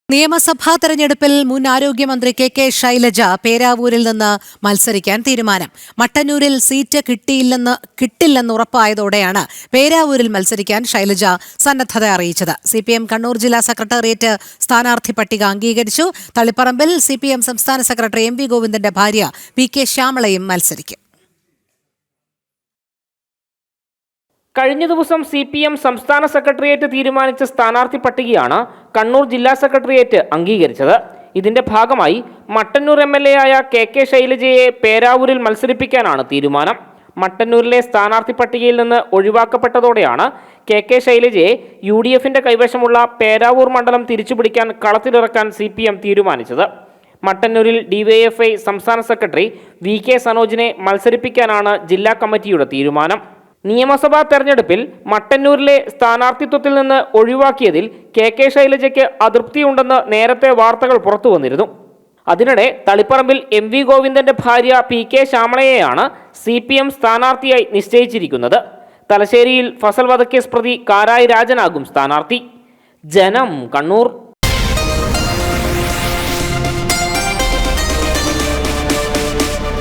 നിയമസഭാ തെരഞ്ഞെടുപ്പിൽ മുൻ ആരോഗ്യമന്ത്രി കെ ശൈലജ പേരാവൂരിൽ നിന്ന് മത്സരിക്കാൻ തീരുമാനം. മട്ടന്നൂരിൽ സീറ്റ് കിട്ടില്ലെന്ന് ഉറപ്പായതോടെയാണ് പേരാവൂരിൽ മത്സരിക്കാൻ ശൈലജ സന്നദ്ധത അറിയിച്ചത്. CPM കണ്ണൂർ ജില്ലാ സെക്രട്ടേറിയറ്റ് സ്ഥാനാർത്ഥി പട്ടിക അംഗീകരിച്ചു. തളിപ്പറമ്പിൽ CPM സംസ്ഥാന സെക്രട്ടറി MV ഗോവിന്ദന്റെ ഭാര്യ PK ശ്യാമളയും മത്സരിക്കും. കഴിഞ്ഞ ദിവസം CPM സംസ്ഥാന സെക്രട്ടേറിയറ്റ് തീരുമാനിച്ച സ്ഥാനാർത്ഥി പട്ടികയാണ് കണ്ണൂർ ജില്ലാ സെക്രട്ടേറിയറ്റ് അംഗീകരിച്ചത്. ഇതിന്റെ ഭാഗമായി മട്ടന്നൂർ MLA ആയ KK ശൈലജയെ പേരാവൂരിൽ മത്സരിപ്പിക്കാനാണ് തീരുമാനം. മട്ടന്നൂരിലെ സ്ഥാനാർത്ഥി പട്ടികയിൽ നിന്ന് ഒഴിവാക്കപ്പെട്ടതോടെയാണ് KK ശൈലജയെ UDFന്റെ കൈവശമുള്ള പേരാവൂർ മണ്ഡലം തിരിച്ചുപിടിക്കാൻ കളത്തിലിറക്കാൻ CPM തീരുമാനിച്ചത്. മട്ടന്നൂരിൽ DYFI സംസ്ഥാന സെക്രട്ടറി VK സനോജിനെ മത്സരിപ്പിക്കാനാണ് ജില്ലാ കമ്മിറ്റിയുടെ തീരുമാനം. നിയമസഭാ തെരഞ്ഞെടുപ്പിൽ മട്ടന്നൂരിലെ സ്ഥാനാർത്ഥിത്വത്തിൽ നിന്ന് ഒഴിവാക്കിയതിൽ KK ശൈലജയ്ക്ക് അതൃപ്തിയുണ്ടെന്ന് നേരത്തെ വാർത്തകൾ പുറത്തു വന്നിരുന്നു. അതിനിടെ തളിപ്പറമ്പിൽ MV ഗോവിന്ദന്റെ ഭാര്യ PK ശ്യാമളയെയാണ് CPM സ്ഥാനാർത്ഥിയായി നിശ്ചയിച്ചിരിക്കുന്നത്. തലശ്ശേരിയിൽ ഫസൽ വധക്കേസ് പ്രതി കാരായി രാജനാകും സ്ഥാനാർത്ഥി. ജനം, കണ്ണൂർ.